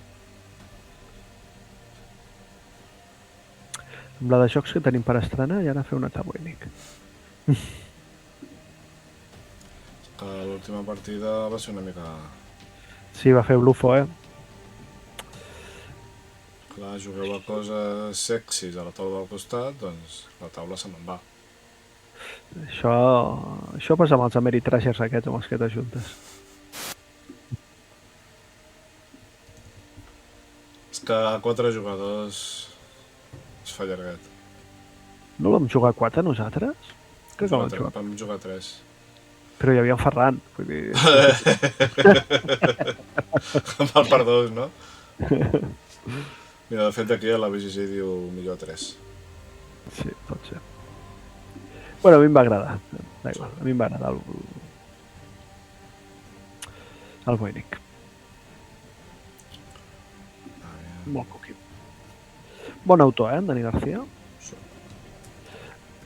Amb la de jocs que tenim per estrenar i ara fer un altre Voynich. Que l'última partida va ser una mica... Sí, va fer blufo, Clar, jugueu a coses sexis a la taula del costat, doncs la taula se me'n va. Això passa amb els Ameritrashers aquests amb els que t'ajuntes. És que a 4 jugadors es fa llarguet. No vam jugar 4 nosaltres? Crec que vam jugar 3. Però hi havia en Ferran, vull dir... Mal per 2, no? Mira, de fet aquí a la BGC diu millor 3. Sí, pot ser. Bueno, a mi em va agradar. A mi em va agradar el Voynich. Molt coquí. Bon autor, Dani García? Sí.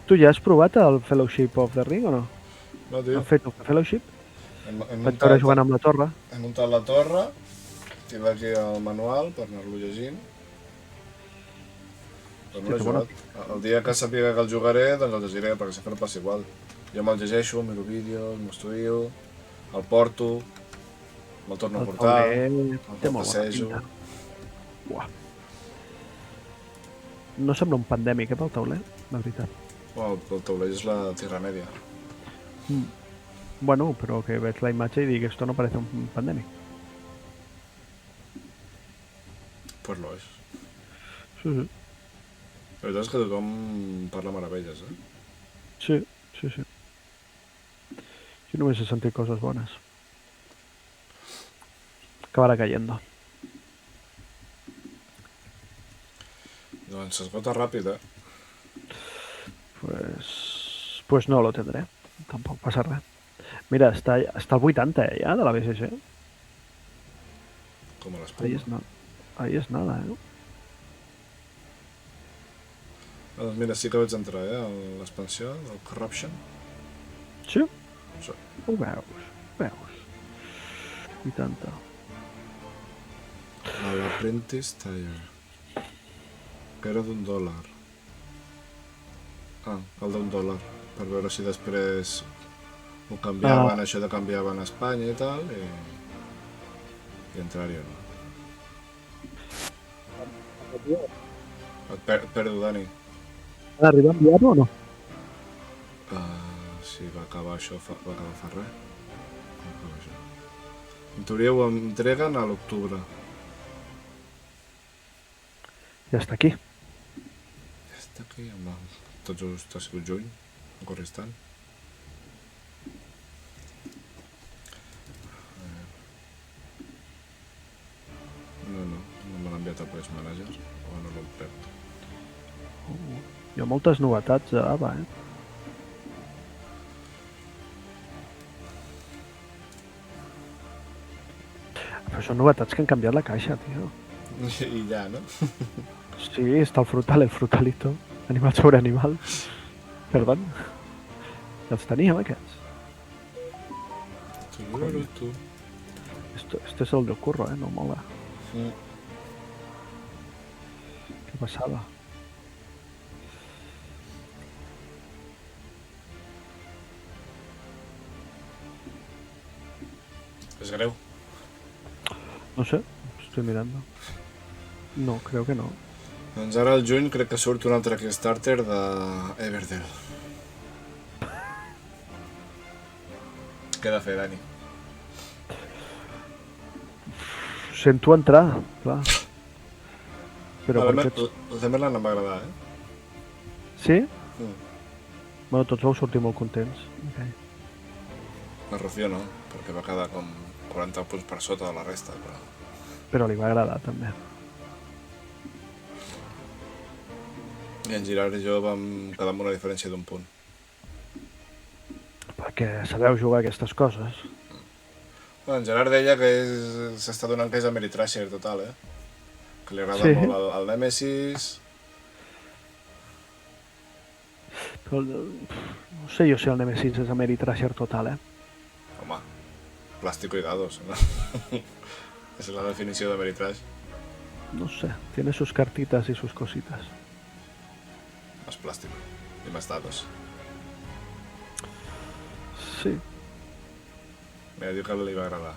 Tu ja has provat el Fellowship of the Ring o no? No, tio. El Fate of the Fellowship? Vaig veure jugant amb la torre. He muntat la torre, tinc aquí el manual per anar-lo llegint. Però no l'he jugat. El dia que sàpiga que el jugaré, doncs el llegiré, perquè sempre no passa igual. Jo me'l llegeixo, miro vídeos, m'ho estudio, el porto, me'l torno a portar, el passejo... Uah. No sembla un pandèmic, pel tauler, la veritat. Bueno, el taulell és la Tierra Media. Bueno, però que veig la imatge i dic, esto no parece un pandèmic. Pues lo és. Sí. La veritat és que tothom parla meravelles, Sí. Jo només he sentit coses bones. Acabarà cayendo. Doncs s'esgota ràpid, Pues no lo tendré. Tampoc passa res. Mira, està al 80, ja, de la BGG. Com a l'espuma. Ahí es nada, Doncs mira, sí que vaig entrar, a l'expansió, el Corruption. Sí? Sí. Ho veus. I tanta. A l'Apprentice Tire. Que era d'$1. Ah, el d'$1. Per veure si després ho canviaven, això de canviaven a Espanya i tal, i entrar-hi o no. Et perdo, Dani. Ha d'arribar a enviar-ho o no? Sí, va acabar això, va acabar fa res. Va acabar això. En teoria ho entreguen a l'octubre. Ja està aquí. Ja està aquí, home. Tot just ha sigut juny, no corris tant. No me l'ha enviat el Place Manager, o no l'ho perd. Hi ha moltes novetats a AVA, Però són novetats que han canviat la caixa, tio. I ja, no? Sí, està el frutalito. Animal sobre animal. Perdó. Ja els teníem, aquests. Tu. Esto es el del curro, no mola. Què passava? És greu. No sé, estoy mirando. No, creo que no. Doncs ara al juny crec que surt un altre Kickstarter de Everdell. Què he de fer, Dani? Sento entrar, clar. Però Vale, per què... el de Merlin em va agradar, Sí? Bueno, tots vau sortir molt contents. Okay. La Rocío no, perquè va quedar com 40 punts per sota de la resta, però... Però li va agradar, també. I en Girard i jo vam quedar amb una diferència d'1 punt. Perquè sabeu jugar aquestes coses. En Gerard deia que s'està donant que és Ameritrasher total, que li agrada molt el Nemesis. Però no sé jo si el Nemesis és Ameritrasher total, Home, plástico y dados, ¿no? Esa es la definició d'Ameritrash. No sé, tiene sus cartitas y sus cositas. Más plástico y más dados. Sí. Mira, diu que li va agradar.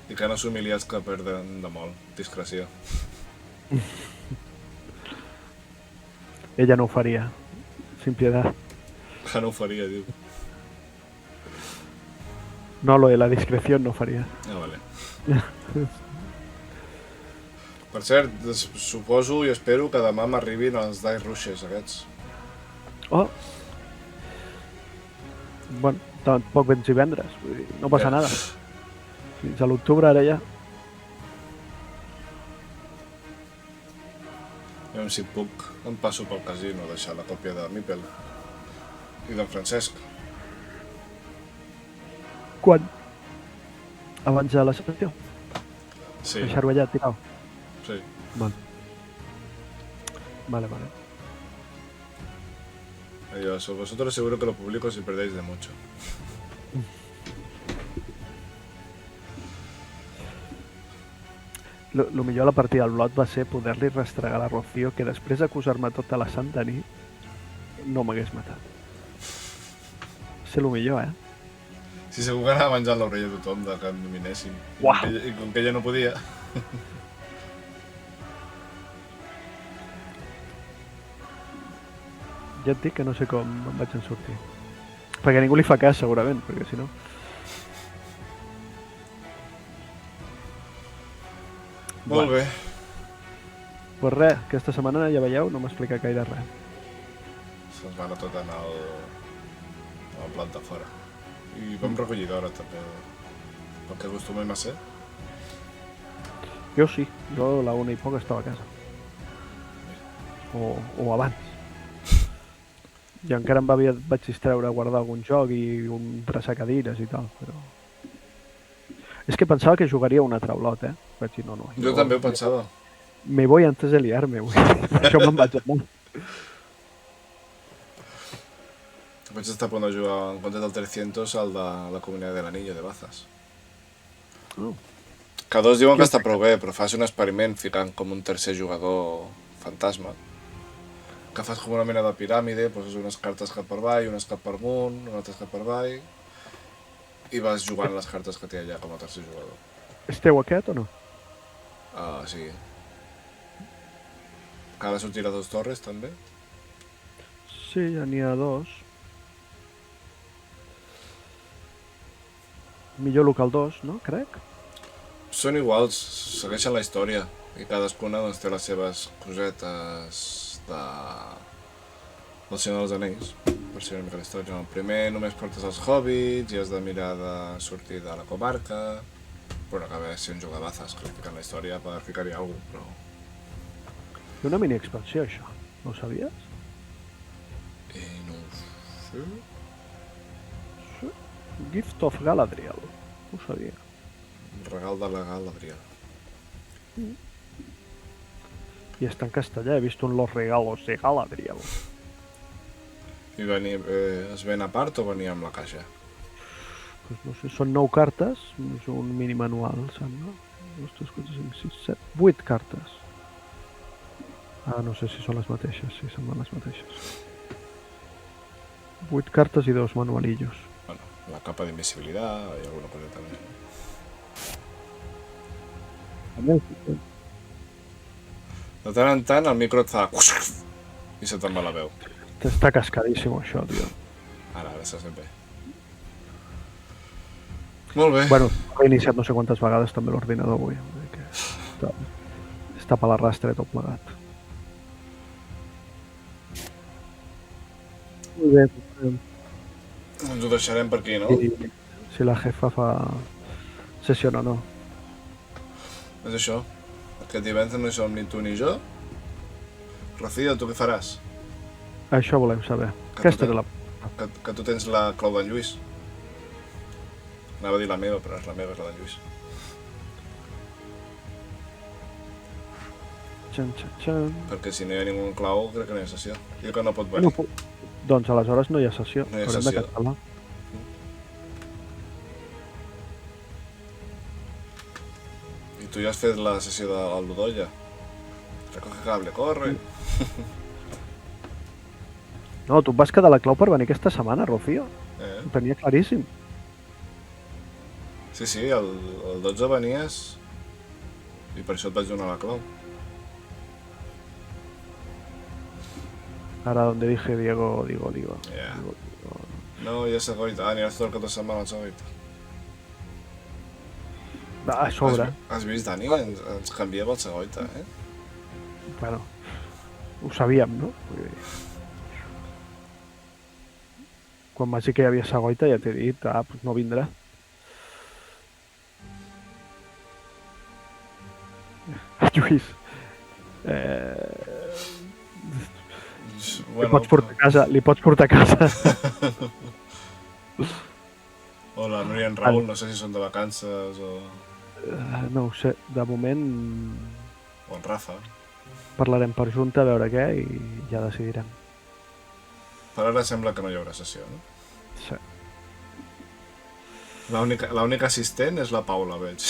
I que no s'humiliats que perden de molt. Discreció. Ella no ho faria. Sin piedad. Que no ho faria, diu. No, lo de la discreción no faria. Ah, vale. Per cert, suposo i espero que demà m'arribin els Dice Rushes aquests. Oh! Bueno, tampoc vens i vendres, vull dir, no passa nada. Fins a l'octubre ara ja. A veure si puc, em passo pel casino a deixar la còpia de Mipel i d'en Francesc. Quan? Abans de la sessió? Sí, Deixar-ho allà tirat? sí. Vale. Yo, vosotros seguro que lo publico si perdéis de mucho. Lo millor a la partida del Blot va ser poder-li restregar a la Rocío que després d'acusar-me tota la santa nit no m'hagués matat. Va ser lo millor, Sí, segur que anava menjant l'orella a tothom de que em dominessin. Uah. I com que ella no podia... Ja et dic que no sé com em vaig en sortir. Perquè ningú li fa cas, segurament, perquè si no... Molt bé. Pues res, aquesta setmana ja veieu, no m'ha explicat gaire res. Se'ns va anar tot en el plat de fora. I vam recollir d'hora, també, pel que acostumem a ser. Jo sí, jo a la 1 i poc estava a casa. O abans. I encara vaig distreure a guardar algun joc i un traçar cadires i tal, però... És que pensava que jugaria una altra Olot, Vaig dir, no. Jo també ho pensava. Me voy antes de liarme, güey. Per això me'n vaig anar. Vaig estar a punt de jugar en comptes del 300 al de la Comunitat del Anillo de Bazas. Oh. Que dos diuen que està prou bé, però fas un experiment ficant com un tercer jugador fantasma. Que fas com una mena de piràmide, poses unes cartes cap per avall, unes cap per amunt, unes altres cap per avall, i vas jugant les cartes que té allà com a tercer jugador. Esteu aquest o no? Sí. Que ara sortirà dos torres, també. Sí, ja n'hi ha dos. Millor local 2, no? Crec. Són iguals, segueixen la història, i cadascuna doncs, té les seves cosetes del Senyor dels Anells, per ser una mica la història. El primer només portes els hobbits i has de mirar de sortir de la comarca, però no acaba de ser un joc de bazas, que li fiquen la història per ficar-hi alguna cosa, però... Té una mini expansió, això. No ho sabies? No ho sé... Sí. Gift of Galadriel. No ho sabia. Un regal de la Galadriel. I està en castellà, he vist un Los Regalos de Galadriel. I es ven a part o venia amb la caixa? Pues no sé, són 9 cartes, és un mini manual, sembla. 2, 3, 4, 5, 6, 7, 8 cartes. No sé si són les mateixes, sí, semblen les mateixes. 8 cartes i 2 manualillos. Bueno, la capa d'invisibilitat i alguna cosa també. De tant en tant el micro et fa... i se te'n va la veu. Està cascadíssim això, tio. Ara se sent bé. Molt bé. Bueno, he iniciat no sé quantes vegades també l'ordinador avui. Està per l'arrastre tot plegat. Molt bé. Ens ho deixarem per aquí, no? Si la jefa fa sessió o no. És això. Aquest divendres no hi som ni tu ni jo. Rocío, tu què faràs? Això volem saber. Aquesta era la... Que tu tens la clau d'en Lluís. Anava a dir la meva, però és la meva, és la d'en Lluís. Xan. Perquè si no hi ha ningú clau, crec que no hi ha sessió. Diu que no pot venir. Doncs aleshores no hi ha sessió. No hi ha Haurem de sessió. cancel·lar. I tu ja has fet la sessió del Ludolla. Recoge cable, corre. No, tu et vas quedar la clau per venir aquesta setmana, Rocío. Ho tenia claríssim. Sí, el 12 venies i per això et vaig donar la clau. Ara donde dije Diego, digo. Yeah. Digo. No, ja s'ha goita. Aniràs tot el cap de setmana al Segoita. A sobre. Has vist, Dani? Ens canvia pel Segoita, eh? Bueno, ho sabíem, no? Quan m'has dit que hi havia Segoita ja t'he dit, pues no vindrà. Lluís, Bueno, li pots portar a casa. Hola, no hi ha en Raül, no sé si són de vacances o... No ho sé, de moment O en Rafa. parlarem per junta a veure què i ja decidirem. Per ara sembla que no hi haurà sessió, no? Sí. L'única assistent és la Paula, veig.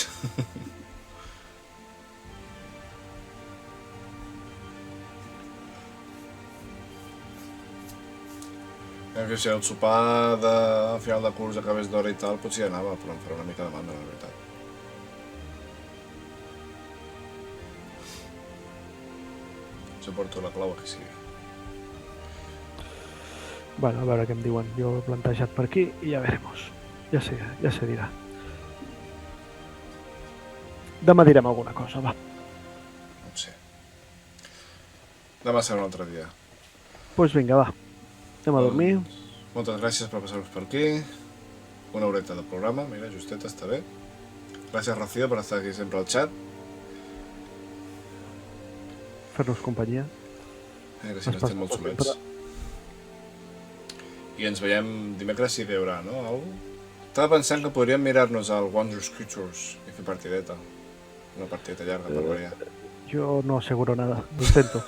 Que si el sopar de final de curs acabés d'hora i tal, potser hi anava, però em farà una mica de mandra, la veritat. Jo porto la clau a qui sigui. Bueno, a veure què em diuen. Jo he plantejat per aquí i ja veremos. Ja se dirà. Demà direm alguna cosa, va. No ho sé. Demà serà un altre dia. Doncs vinga, va. Anem a dormir. Moltes gràcies per passar-vos per aquí. Una horeta de programa, mira, justeta, està bé. Gràcies, Rocío, per estar aquí sempre al xat. Fer-nos companyia. Que si no estem molt solets. I ens veiem dimecres si hi haurà, no? Algo? Estava pensant que podríem mirar-nos al Wondrous Creatures i fer partideta. Una partideta llarga, per variar. Yo no aseguro nada, lo intento.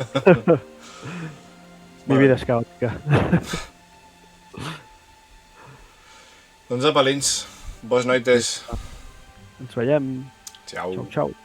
Mi vida es caótica. Doncs apa, Lins, boas noites. Ens veiem. Ciao. Ciao, ciao.